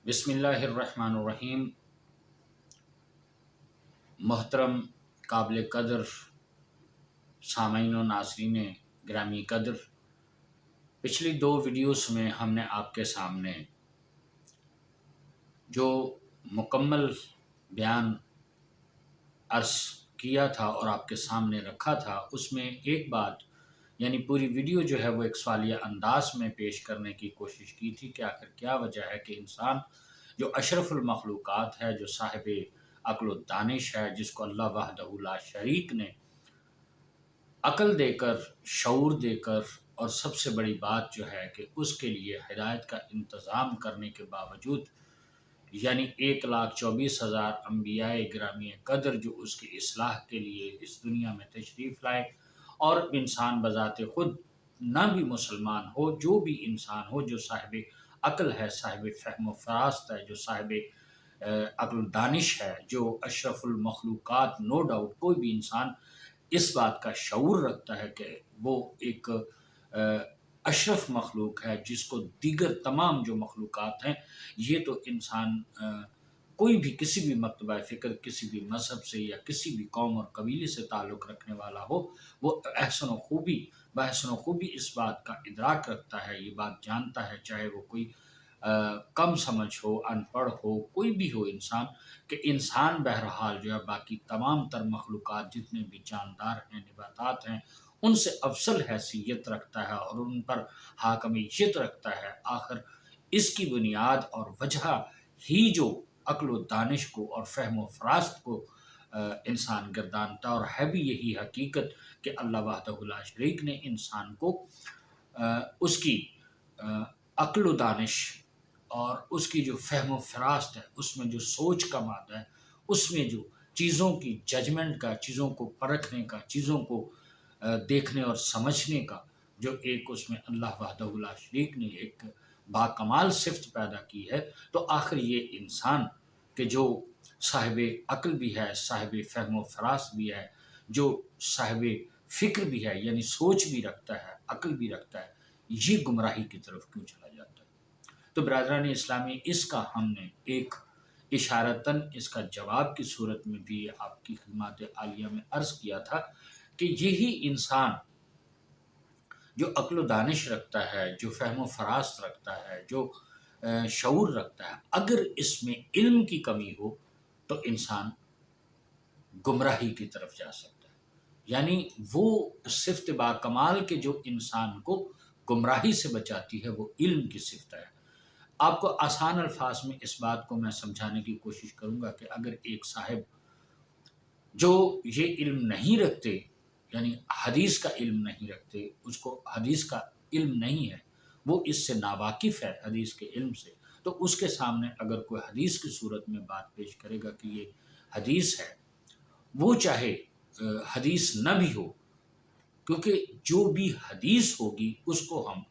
بسم اللہ الرحمن الرحیم۔ محترم قابل قدر سامعین و ناظرین گرامی قدر، پچھلی 2 ویڈیوز میں ہم نے آپ کے سامنے جو مکمل بیان عرض کیا تھا اور آپ کے سامنے رکھا تھا، اس میں ایک بات یعنی پوری ویڈیو جو ہے وہ ایک سوالیہ انداز میں پیش کرنے کی کوشش کی تھی کہ آخر کیا وجہ ہے کہ انسان جو اشرف المخلوقات ہے، جو صاحب عقل و دانش ہے، جس کو اللہ وحدہ لا شریک نے عقل دے کر، شعور دے کر، اور سب سے بڑی بات جو ہے کہ اس کے لیے ہدایت کا انتظام کرنے کے باوجود یعنی 1,24,000 انبیاء گرامی قدر جو اس کی اصلاح کے لیے اس دنیا میں تشریف لائے، اور انسان بذات خود نہ بھی مسلمان ہو، جو بھی انسان ہو جو صاحب عقل ہے، صاحب فہم و فراست ہے، جو صاحب عقل دانش ہے، جو اشرف المخلوقات، نو ڈاؤٹ کوئی بھی انسان اس بات کا شعور رکھتا ہے کہ وہ ایک اشرف مخلوق ہے، جس کو دیگر تمام جو مخلوقات ہیں، یہ تو انسان کوئی بھی کسی بھی مکتبہ فکر، کسی بھی مذہب سے یا کسی بھی قوم اور قبیلے سے تعلق رکھنے والا ہو، وہ بحسن و خوبی اس بات کا ادراک رکھتا ہے، یہ بات جانتا ہے، چاہے وہ کوئی کم سمجھ ہو، ان پڑھ ہو، کوئی بھی ہو انسان، کہ انسان بہرحال جو ہے باقی تمام تر مخلوقات جتنے بھی جاندار ہیں، نباتات ہیں، ان سے افضل حیثیت رکھتا ہے اور ان پر حاکمیت رکھتا ہے۔ آخر اس کی بنیاد اور وجہ ہی جو عقل و دانش کو اور فہم و فراست کو انسان گردانتا، اور ہے بھی یہی حقیقت کہ اللہ وحدہ لا شریک نے انسان کو اس کی عقل و دانش اور اس کی جو فہم و فراست ہے، اس میں جو سوچ کا مادہ ہے، اس میں جو چیزوں کی ججمنٹ کا، چیزوں کو پرکھنے کا، چیزوں کو دیکھنے اور سمجھنے کا جو ایک اس میں اللہ وحدہ لا شریک نے ایک باکمال صفت پیدا کی ہے، تو آخر یہ انسان کہ جو صاحب عقل بھی ہے، صاحب فہم و فراست بھی ہے، جو صاحب فکر بھی ہے، یعنی سوچ بھی رکھتا ہے، عقل بھی رکھتا ہے، یہ گمراہی کی طرف کیوں چلا جاتا ہے؟ تو برادران اسلامی، اس کا ہم نے ایک اشارتاً اس کا جواب کی صورت میں بھی آپ کی خدمات عالیہ میں عرض کیا تھا کہ یہی انسان جو عقل و دانش رکھتا ہے، جو فہم و فراست رکھتا ہے، جو شعور رکھتا ہے، اگر اس میں علم کی کمی ہو تو انسان گمراہی کی طرف جا سکتا ہے۔ یعنی وہ صفت باکمال کے جو انسان کو گمراہی سے بچاتی ہے، وہ علم کی صفت ہے۔ آپ کو آسان الفاظ میں اس بات کو میں سمجھانے کی کوشش کروں گا کہ اگر ایک صاحب جو یہ علم نہیں رکھتے، یعنی حدیث کا علم نہیں رکھتے، اس کو حدیث کا علم نہیں ہے، وہ اس سے ناواقف ہے حدیث کے علم سے، تو اس کے سامنے اگر کوئی حدیث کی صورت میں بات پیش کرے گا کہ یہ حدیث ہے، وہ چاہے حدیث نہ بھی ہو، کیونکہ جو بھی حدیث ہوگی اس کو ہم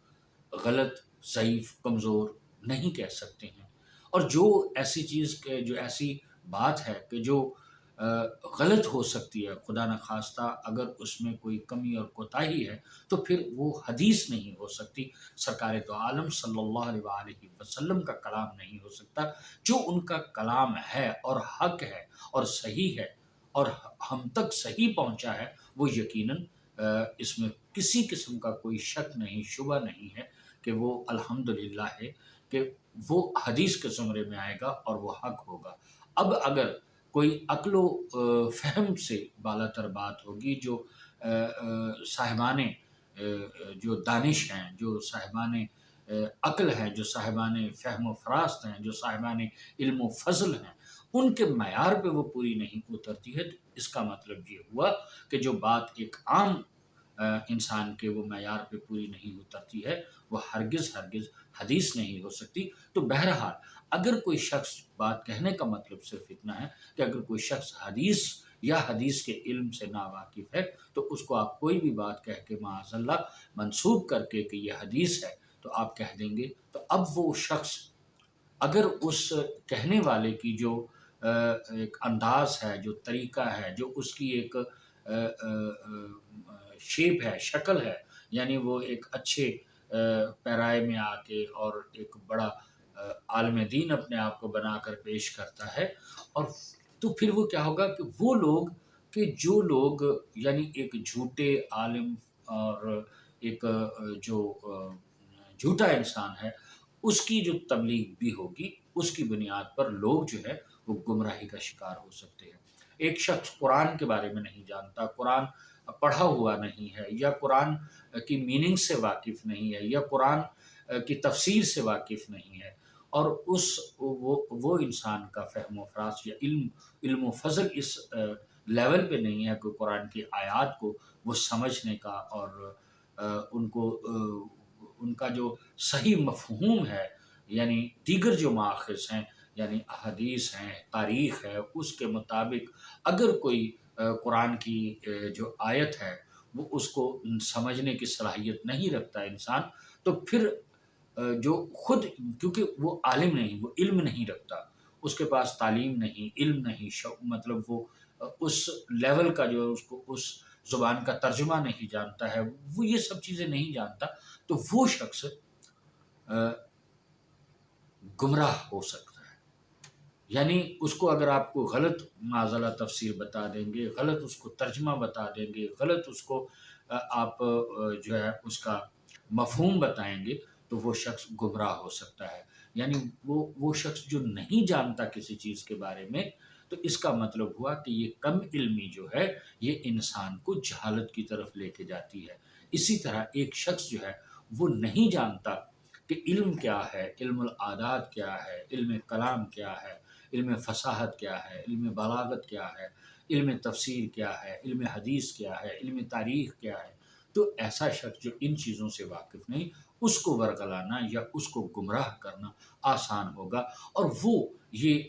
غلط، ضعیف، کمزور نہیں کہہ سکتے ہیں، اور جو ایسی چیز جو ایسی بات ہے کہ جو غلط ہو سکتی ہے، خدا نخواستہ اگر اس میں کوئی کمی اور کوتاہی ہے تو پھر وہ حدیث نہیں ہو سکتی، سرکار دو عالم صلی اللہ علیہ وآلہ وسلم کا کلام نہیں ہو سکتا۔ جو ان کا کلام ہے اور حق ہے اور صحیح ہے اور ہم تک صحیح پہنچا ہے، وہ یقیناً اس میں کسی قسم کا کوئی شک نہیں، شبہ نہیں ہے کہ وہ الحمدللہ ہے کہ وہ حدیث کے زمرے میں آئے گا اور وہ حق ہوگا۔ اب اگر کوئی عقل و فہم سے بالا تر بات ہوگی، جو صاحبان جو دانش ہیں، جو صاحبان عقل ہیں، جو صاحبان فہم و فراست ہیں، جو صاحبان علم و فضل ہیں، ان کے معیار پہ وہ پوری نہیں اترتی ہے، تو اس کا مطلب یہ ہوا کہ جو بات ایک عام انسان کے وہ معیار پہ پوری نہیں اترتی ہے، وہ ہرگز حدیث نہیں ہو سکتی۔ تو بہرحال اگر کوئی شخص، بات کہنے کا مطلب صرف اتنا ہے کہ اگر کوئی شخص حدیث یا حدیث کے علم سے ناواقف ہے تو اس کو آپ کوئی بھی بات کہہ کے معاذ اللہ منسوب کر کے کہ یہ حدیث ہے تو آپ کہہ دیں گے، تو اب وہ شخص اگر اس کہنے والے کی جو ایک انداز ہے، جو طریقہ ہے، جو اس کی ایک شیپ ہے، شکل ہے، یعنی وہ ایک اچھے پیرائے میں آ کے اور ایک بڑا عالم دین اپنے آپ کو بنا کر پیش کرتا ہے، اور تو پھر وہ کیا ہوگا کہ وہ لوگ، کہ جو لوگ یعنی ایک جھوٹے عالم اور ایک جو جھوٹا انسان ہے، اس کی جو تبلیغ بھی ہوگی، اس کی بنیاد پر لوگ جو ہے وہ گمراہی کا شکار ہو سکتے ہیں۔ ایک شخص قرآن کے بارے میں نہیں جانتا، قرآن پڑھا ہوا نہیں ہے، یا قرآن کی میننگ سے واقف نہیں ہے، یا قرآن کی تفسیر سے واقف نہیں ہے، اور وہ انسان کا فہم و فراست یا علم و فضل اس لیول پہ نہیں ہے کہ قرآن کی آیات کو وہ سمجھنے کا اور ان کو ان کا جو صحیح مفہوم ہے، یعنی دیگر جو مآخذ ہیں، یعنی احادیث ہیں، تاریخ ہے، اس کے مطابق اگر کوئی قرآن کی جو آیت ہے وہ اس کو سمجھنے کی صلاحیت نہیں رکھتا انسان، تو پھر جو خود، کیونکہ وہ عالم نہیں، وہ علم نہیں رکھتا، اس کے پاس تعلیم نہیں، علم نہیں، مطلب وہ اس لیول کا جو اس کو اس زبان کا ترجمہ نہیں جانتا ہے، وہ یہ سب چیزیں نہیں جانتا، تو وہ شخص گمراہ ہو سکتا ہے۔ یعنی اس کو اگر آپ کو غلط معضلہ تفسیر بتا دیں گے، غلط اس کو ترجمہ بتا دیں گے، غلط اس کو آپ جو ہے اس کا مفہوم بتائیں گے، تو وہ شخص گمراہ ہو سکتا ہے۔ یعنی وہ شخص جو نہیں جانتا کسی چیز کے بارے میں، تو اس کا مطلب ہوا کہ یہ کم علمی جو ہے یہ انسان کو جہالت کی طرف لے کے جاتی ہے۔ اسی طرح ایک شخص جو ہے وہ نہیں جانتا کہ علم کیا ہے، علم العادات کیا ہے، علم کلام کیا ہے، علم فصاحت کیا ہے، علم بلاغت کیا ہے، علم تفسیر کیا ہے، علم حدیث کیا ہے، علم تاریخ کیا ہے، تو ایسا شخص جو ان چیزوں سے واقف نہیں، اس کو ورگلانا یا اس کو گمراہ کرنا آسان ہوگا۔ اور وہ یہ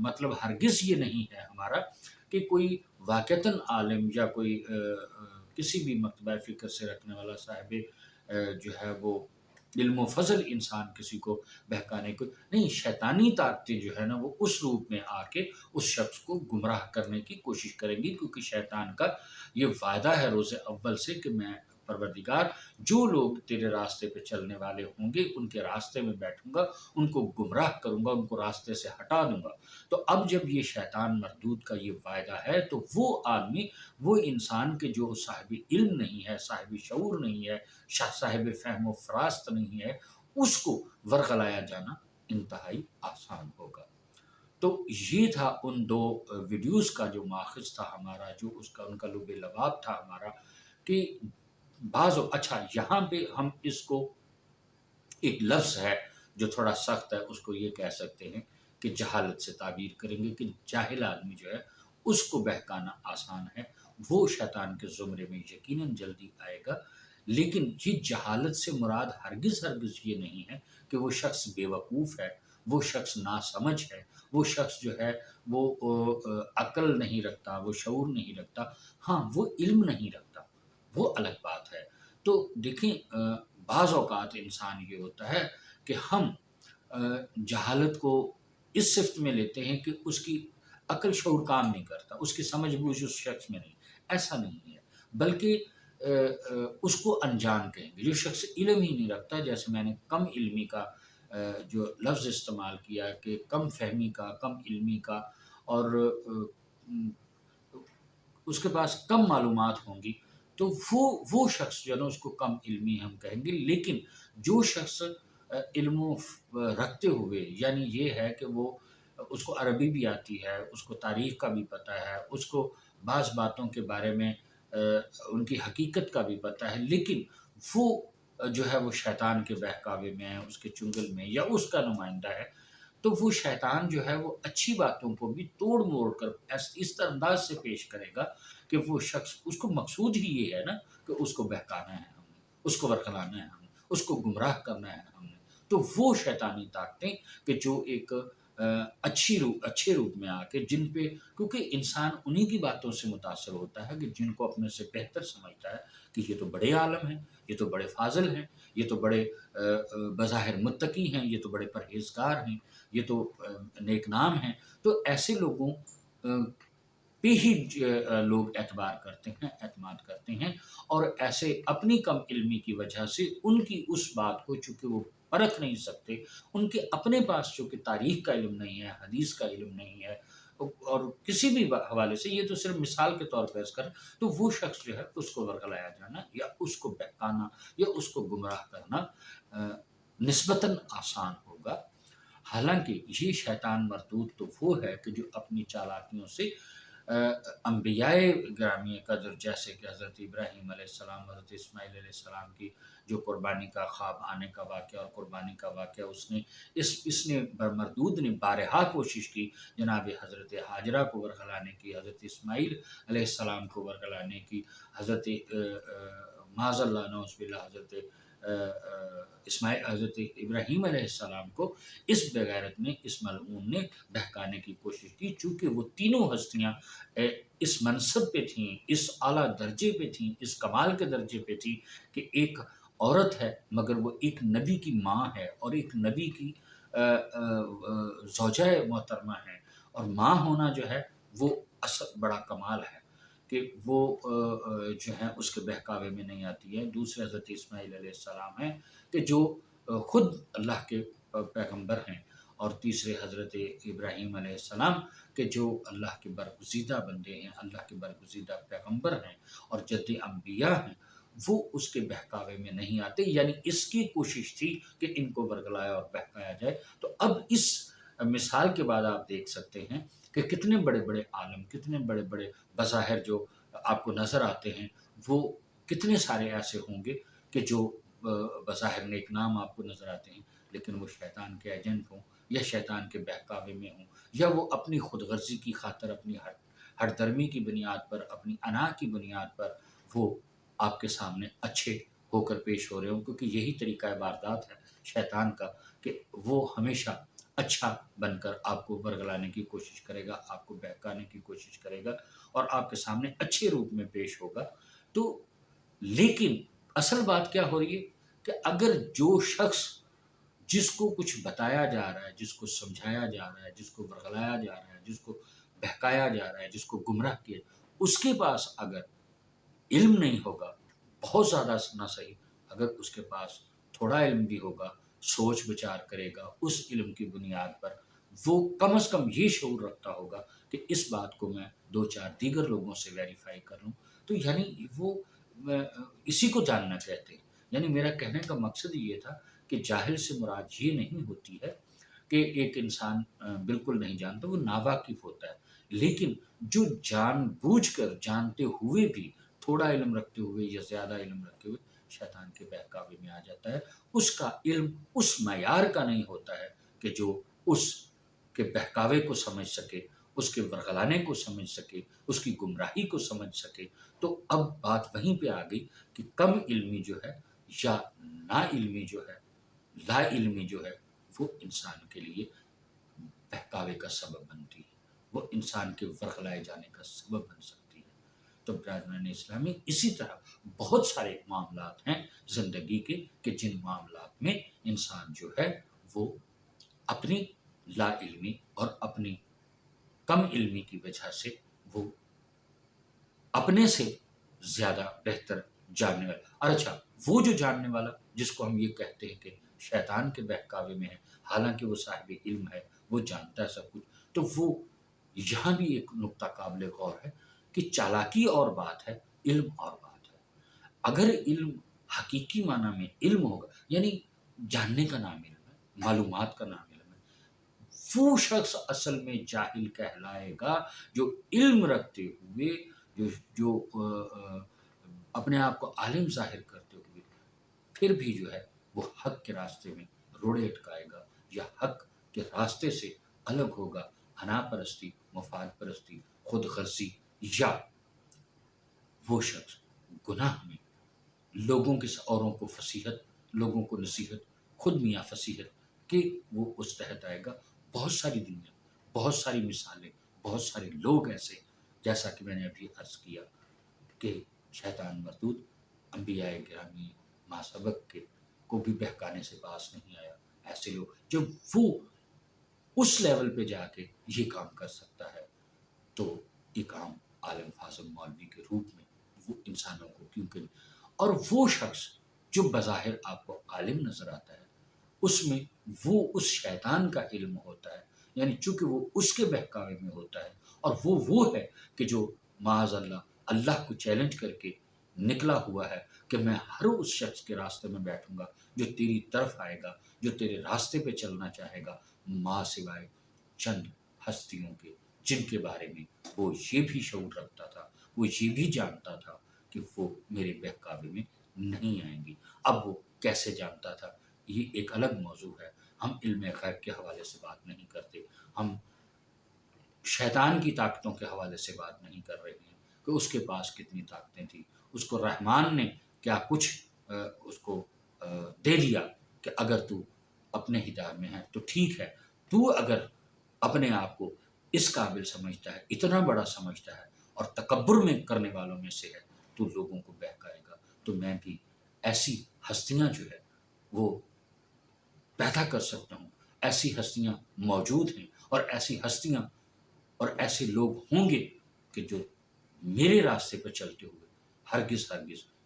مطلب ہرگز یہ نہیں ہے ہمارا کہ کوئی واقعتاً عالم یا کوئی کسی بھی مکتبہ فکر سے رکھنے والا صاحب جو ہے وہ علم و فضل انسان کسی کو بہکانے کو نہیں، شیطانی طاقتیں جو ہے نا وہ اس روپ میں آ کے اس شخص کو گمراہ کرنے کی کوشش کریں گی، کیونکہ شیطان کا یہ وعدہ ہے روز اول سے کہ میں پروردگار جو لوگ تیرے راستے پہ چلنے والے ہوں گے ان کے راستے میں بیٹھوں گا، ان کو گمراہ کروں گا، ان کو راستے سے ہٹا دوں گا۔ تو اب جب یہ شیطان مردود کا یہ وعدہ ہے، تو وہ آدمی، وہ انسان کے جو صاحب علم نہیں ہے، صاحب شعور نہیں ہے، صاحب فہم و فراست نہیں ہے، اس کو ورغلایا جانا انتہائی آسان ہوگا۔ تو یہ تھا ان دو ویڈیوز کا جو ماخذ تھا ہمارا، جو اس کا ان کا لب لباب تھا ہمارا، کہ اچھا یہاں پہ ہم اس کو ایک لفظ ہے جو تھوڑا سخت ہے، اس کو یہ کہہ سکتے ہیں کہ جہالت سے تعبیر کریں گے کہ جاہل آدمی جو ہے اس کو بہکانا آسان ہے، وہ شیطان کے زمرے میں یقیناً جلدی آئے گا۔ لیکن یہ جہالت سے مراد ہرگز یہ نہیں ہے کہ وہ شخص بے وقوف ہے، وہ شخص ناسمجھ ہے، وہ شخص جو ہے وہ عقل نہیں رکھتا، وہ شعور نہیں رکھتا۔ ہاں، وہ علم نہیں رکھتا، وہ الگ بات ہے۔ تو دیکھیں بعض اوقات انسان یہ ہوتا ہے کہ ہم جہالت کو اس صفت میں لیتے ہیں کہ اس کی عقل شعور کام نہیں کرتا، اس کی سمجھ بوجھ اس شخص میں نہیں، ایسا نہیں ہے، بلکہ اس کو انجان کہیں گے۔ جو شخص علم ہی نہیں رکھتا، جیسے میں نے کم علمی کا جو لفظ استعمال کیا کہ کم فہمی کا، کم علمی کا، اور اس کے پاس کم معلومات ہوں گی، تو وہ شخص جو ہے نا اس کو کم علمی ہم کہیں گے۔ لیکن جو شخص علم رکھتے ہوئے، یعنی یہ ہے کہ وہ اس کو عربی بھی آتی ہے، اس کو تاریخ کا بھی پتہ ہے، اس کو بعض باتوں کے بارے میں ان کی حقیقت کا بھی پتہ ہے، لیکن وہ جو ہے وہ شیطان کے بہکاوے میں ہے، اس کے چنگل میں، یا اس کا نمائندہ ہے، تو وہ شیطان جو ہے وہ اچھی باتوں کو بھی توڑ موڑ کر اس طرح انداز سے پیش کرے گا کہ وہ شخص، اس کو مقصود ہی یہ ہے نا کہ اس کو بہکانا ہے ہم نے، اس کو ورگلانا ہے ہم نے، اس کو گمراہ کرنا ہے ہم نے۔ تو وہ شیطانی طاقتیں کہ جو ایک اچھے روپ میں آ کے جن پہ، کیونکہ انسان انہی کی باتوں سے متاثر ہوتا ہے کہ جن کو اپنے سے بہتر سمجھتا ہے کہ یہ تو بڑے عالم ہیں، یہ تو بڑے فاضل ہیں، یہ تو بڑے بظاہر متقی ہیں، یہ تو بڑے پرہیزگار ہیں، یہ تو نیک نام ہیں۔ تو ایسے لوگوں پہ ہی لوگ اعتبار کرتے ہیں، اعتماد کرتے ہیں، اور ایسے اپنی کم علمی کی وجہ سے ان کی اس بات کو، چونکہ وہ پرکھ نہیں سکتے، ان کے اپنے پاس چونکہ تاریخ کا علم نہیں ہے، حدیث کا علم نہیں ہے، اور کسی بھی حوالے سے، یہ تو صرف مثال کے طور پر اس کر، تو وہ شخص جو ہے اس کو ورگلایا جانا یا اس کو بہکانا یا اس کو گمراہ کرنا نسبتاً آسان ہوگا۔ حالانکہ یہ شیطان مردود تو وہ ہے کہ جو اپنی چالاکیوں سے انبیاء گرامی قدر جیسے کہ حضرت ابراہیم علیہ السلام، حضرت اسماعیل علیہ السلام کی جو قربانی کا خواب آنے کا واقعہ اور قربانی کا واقعہ، اس نے مردود نے بارہا کوشش کی جناب حضرت حاجرہ کو ورگلانے کی، حضرت اسماعیل علیہ السلام کو ورگلانے کی، حضرت معاذ اللہ نعوذ باللہ حضرت ابراہیم علیہ السلام کو اس بغیرت نے، اس ملعون نے بہکانے کی کوشش کی، چونکہ وہ تینوں ہستیاں اس منصب پہ تھیں، اس اعلیٰ درجے پہ تھیں، اس کمال کے درجے پہ تھیں کہ ایک عورت ہے مگر وہ ایک نبی کی ماں ہے اور ایک نبی کی زوجہ محترمہ ہے، اور ماں ہونا جو ہے وہ اصل بڑا کمال ہے کہ وہ جو ہے اس کے بہکاوے میں نہیں آتی ہے۔ دوسرے حضرت اسماعیل علیہ السلام ہیں کہ جو خود اللہ کے پیغمبر ہیں، اور تیسرے حضرت ابراہیم علیہ السلام کہ جو اللہ کے برگزیدہ بندے ہیں، اللہ کے برگزیدہ پیغمبر ہیں اور جد انبیاء ہیں، وہ اس کے بہکاوے میں نہیں آتے، یعنی اس کی کوشش تھی کہ ان کو ورگلایا اور بہکایا جائے۔ تو اب اس مثال کے بعد آپ دیکھ سکتے ہیں کہ کتنے بڑے بڑے عالم، کتنے بڑے بڑے بظاہر جو آپ کو نظر آتے ہیں، وہ کتنے سارے ایسے ہوں گے کہ جو بظاہر نیک نام آپ کو نظر آتے ہیں، لیکن وہ شیطان کے ایجنٹ ہوں یا شیطان کے بہکاوے میں ہوں، یا وہ اپنی خود غرضی کی خاطر، اپنی ہر درمی کی بنیاد پر، اپنی انا کی بنیاد پر وہ آپ کے سامنے اچھے ہو کر پیش ہو رہے ہوں، کیونکہ یہی طریقہ واردات ہے شیطان کا کہ وہ ہمیشہ اچھا بن کر آپ کو ورگلانے کی کوشش کرے گا، آپ کو بہکانے کی کوشش کرے گا اور آپ کے سامنے اچھے روپ میں پیش ہوگا۔ تو لیکن اصل بات کیا ہو رہی ہے کہ اگر جو شخص جس کو کچھ بتایا جا رہا ہے، جس کو سمجھایا جا رہا ہے، جس کو ورگلایا جا رہا ہے، جس کو بہکایا جا رہا ہے، جس کو گمراہ کیا، اس کے پاس اگر علم نہیں ہوگا، بہت زیادہ نہ صحیح، اگر اس کے پاس تھوڑا علم بھی ہوگا، سوچ بچار کرے گا، اس علم کی بنیاد پر وہ کم از کم یہ شعور رکھتا ہوگا کہ اس بات کو میں دو چار دیگر لوگوں سے ویریفائی کر لوں، تو یعنی وہ اسی کو جاننا کہتے ہیں۔ یعنی میرا کہنے کا مقصد یہ تھا کہ جاہل سے مراد یہ نہیں ہوتی ہے کہ ایک انسان بالکل نہیں جانتا، وہ ناواقف ہوتا ہے، لیکن جو جان بوجھ کر، جانتے ہوئے بھی، تھوڑا علم رکھتے ہوئے یا زیادہ علم رکھتے ہوئے شیطان کے بہکاوے میں آ جاتا ہے، اس کا علم اس معیار کا نہیں ہوتا ہے کہ جو اس کے بہکاوے کو سمجھ سکے، اس کے ورگلانے کو سمجھ سکے، اس کی گمراہی کو سمجھ سکے۔ تو اب بات وہیں پہ آ گئی کہ کم علمی جو ہے یا نا علمی جو ہے، لا علمی جو ہے، وہ انسان کے لیے بہکاوے کا سبب بنتی ہے، وہ انسان کے ورغلائے جانے کا سبب بن سکتی ہے۔ تو برادران اسلامی، اسی طرح بہت سارے معاملات ہیں زندگی کے کہ جن معاملات میں انسان جو ہے وہ اپنی لا علمی اور اپنی کم علمی کی وجہ سے وہ اپنے سے زیادہ بہتر جاننے والا، اور اچھا وہ جو جاننے والا جس کو ہم یہ کہتے ہیں کہ شیطان کے بہکاوے میں ہے، حالانکہ وہ صاحب علم ہے، وہ جانتا ہے سب کچھ، تو وہ یہاں بھی ایک نقطہ قابل غور ہے کہ چالاکی اور بات ہے، علم اور بات ہے۔ اگر علم حقیقی معنی میں علم ہوگا، یعنی جاننے کا نام علم ہے، معلومات کا نام علم ہے، وہ شخص اصل میں جاہل کہلائے گا جو علم رکھتے ہوئے، جو اپنے آپ کو عالم ظاہر کرتے ہوئے پھر بھی جو ہے وہ حق کے راستے میں روڑے اٹکائے گا یا حق کے راستے سے الگ ہوگا، انا پرستی، مفاد پرستی، خود غرضی، یا وہ شخص گناہ میں لوگوں کے اوروں کو فصیحت، لوگوں کو نصیحت، خود میاں فصیحت کہ وہ اس تحت آئے گا۔ بہت ساری دنیا، بہت ساری مثالیں، بہت سارے لوگ ایسے، جیسا کہ میں نے ابھی عرض کیا کہ شیطان مردود انبیاء گرامی ما سبق کے کو بھی بہکانے سے باز نہیں آیا۔ ایسے لوگ جب وہ اس لیول پہ جا کے یہ کام کر سکتا ہے تو ایک عام عالم فاضل مولوی کے روپ میں وہ انسانوں کو کیوں کہ، اور وہ شخص جو بظاہر آپ کو عالم نظر آتا ہے، اس میں وہ اس شیطان کا علم ہوتا ہے، یعنی چونکہ وہ اس کے بہکاوے میں ہوتا ہے، اور وہ ہے کہ جو معاذ اللہ کو چیلنج کر کے نکلا ہوا ہے کہ میں ہر اس شخص کے راستے میں بیٹھوں گا جو تیری طرف آئے گا، جو تیرے راستے پہ چلنا چاہے گا، ماں سوائے چند ہستیوں کے جن کے بارے میں وہ یہ بھی شعور رکھتا تھا، وہ یہ بھی جانتا تھا کہ وہ میرے بہکاوے میں نہیں آئیں گی۔ اب وہ کیسے جانتا تھا یہ ایک الگ موضوع ہے، ہم علم غیب کے حوالے سے بات نہیں کرتے، ہم شیطان کی طاقتوں کے حوالے سے بات نہیں کر رہے ہیں کہ اس کے پاس کتنی طاقتیں تھیں، اس کو رحمان نے کیا کچھ اس کو دے دیا کہ اگر تو اپنے ہدایت میں ہے تو ٹھیک ہے، تو اگر اپنے آپ کو اس قابل سمجھتا ہے، اتنا بڑا سمجھتا ہے اور تکبر میں کرنے والوں میں سے ہے، تو لوگوں کو بہکائے گا، تو میں بھی ایسی ہستیاں جو ہے وہ پیدا کر سکتا ہوں، ایسی ہستیاں موجود ہیں، اور ایسی ہستیاں اور ایسے لوگ ہوں گے کہ جو میرے راستے پہ چلتے ہوئے ہرگز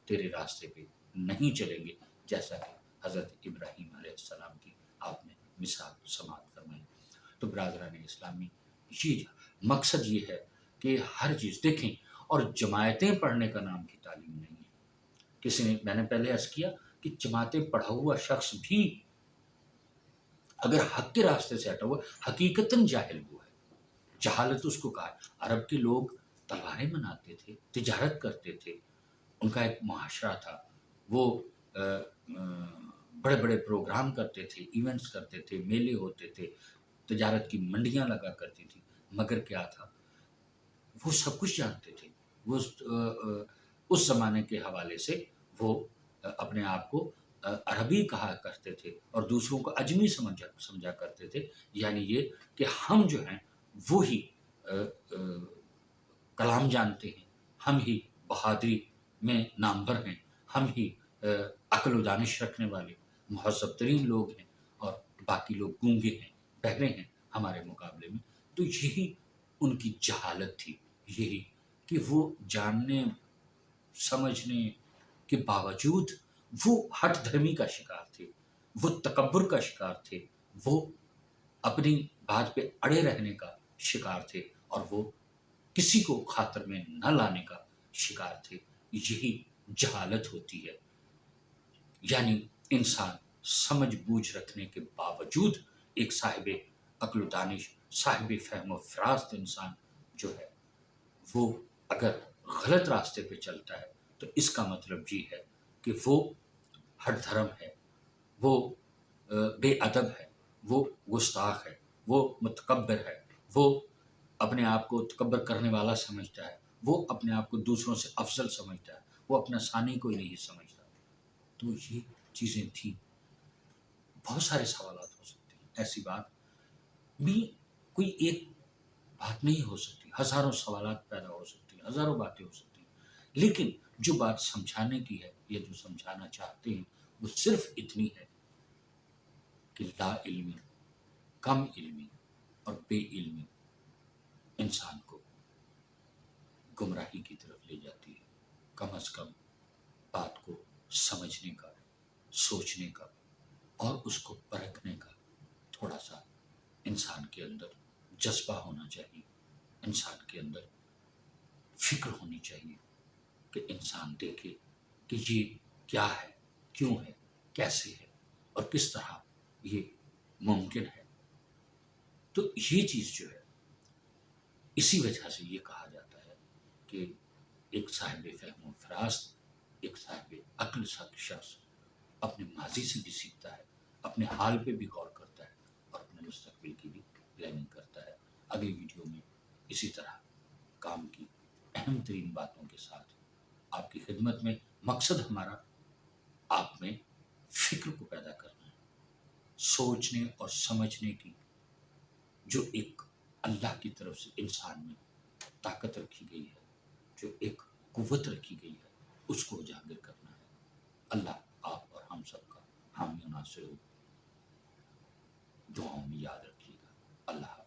تیرے راستے پہ نہیں چلیں گے، جیسا کہ حضرت ابراہیم علیہ السلام کی آپ نے مثال سماعت فرمائی۔ تو برادران اسلامی، یہ مقصد یہ ہے کہ ہر چیز دیکھیں، اور جماعتیں پڑھنے کا نام کی تعلیم نہیں ہے۔ کسی نے، میں نے پہلے عرض کیا کہ جماعتیں پڑھا ہوا شخص بھی اگر حق کے راستے سے ہٹا ہوا، حقیقتاً جاہل ہوا ہے، جہالت اس کو کہا ہے۔ عرب کے لوگ تلواریں بناتے تھے، تجارت کرتے تھے، ان کا ایک معاشرہ تھا، وہ بڑے بڑے پروگرام کرتے تھے، ایونٹس کرتے تھے، میلے ہوتے تھے، تجارت کی منڈیاں لگا کرتی تھی، مگر کیا تھا، وہ سب کچھ جانتے تھے، وہ اس زمانے کے حوالے سے وہ اپنے آپ کو عربی کہا کرتے تھے اور دوسروں کو اجمی سمجھا کرتے تھے، یعنی یہ کہ ہم جو ہیں وہی کلام جانتے ہیں، ہم ہی بہادری میں نامور ہیں، ہم ہی عقل و دانش رکھنے والے مہذب ترین لوگ ہیں، اور باقی لوگ گونگے ہیں، بہرے ہیں ہمارے مقابلے میں۔ تو یہی ان کی جہالت تھی، یہی کہ وہ جاننے سمجھنے کے باوجود وہ ہٹ دھرمی کا شکار تھے، وہ تکبر کا شکار تھے، وہ اپنی بات پہ اڑے رہنے کا شکار تھے، اور وہ کسی کو خاطر میں نہ لانے کا شکار تھے۔ یہی جہالت ہوتی ہے، یعنی انسان سمجھ بوجھ رکھنے کے باوجود ایک صاحب عقل و دانش، صاحب فہم و فراست انسان جو ہے وہ اگر غلط راستے پہ چلتا ہے تو اس کا مطلب یہ ہے کہ وہ ہٹ دھرم ہے، وہ بے ادب ہے، وہ گستاخ ہے، وہ متکبر ہے، وہ اپنے آپ کو تکبر کرنے والا سمجھتا ہے، وہ اپنے آپ کو دوسروں سے افضل سمجھتا ہے، وہ اپنا ثانی کوئی نہیں سمجھتا۔ تو یہ چیزیں تھیں، بہت سارے سوالات ہو سکتے ہیں، ایسی بات بھی کوئی ایک بات نہیں ہو سکتی، ہزاروں سوالات پیدا ہو سکتی ہیں، ہزاروں باتیں ہو سکتی ہیں، لیکن جو بات سمجھانے کی ہے یا جو سمجھانا چاہتے ہیں وہ صرف اتنی ہے کہ لا علمی، کم علمی اور بے علمی انسان کو گمراہی کی طرف لے جاتی ہے۔ کم از کم بات کو سمجھنے کا، سوچنے کا اور اس کو پرکھنے کا تھوڑا سا انسان کے اندر جذبہ ہونا چاہیے، انسان کے اندر فکر ہونی چاہیے کہ انسان دیکھے کہ یہ کیا ہے، کیوں ہے، کیسے ہے اور کس طرح یہ ممکن ہے۔ تو یہ چیز جو ہے، اسی وجہ سے یہ کہا جاتا ہے کہ ایک صاحب فہم و فراست، ایک صاحب عقل شخص اپنے ماضی سے بھی سیکھتا ہے، اپنے حال پہ بھی غور کرتا ہے اور اپنے مستقبل کی بھی پلاننگ کرتا ہے۔ اگلی ویڈیو میں اسی طرح کام کی اہم ترین باتوں کے ساتھ آپ کی خدمت میں، مقصد ہمارا آپ میں فکر کو پیدا کرنا ہے، سوچنے اور سمجھنے کی جو ایک اللہ کی طرف سے انسان میں طاقت رکھی گئی ہے، جو ایک قوت رکھی گئی ہے، اس کو اجاگر کرنا ہے۔ اللہ آپ اور ہم سب کا حامی و ناصر ہو، دعاؤں میں یاد رکھیے گا۔ اللہ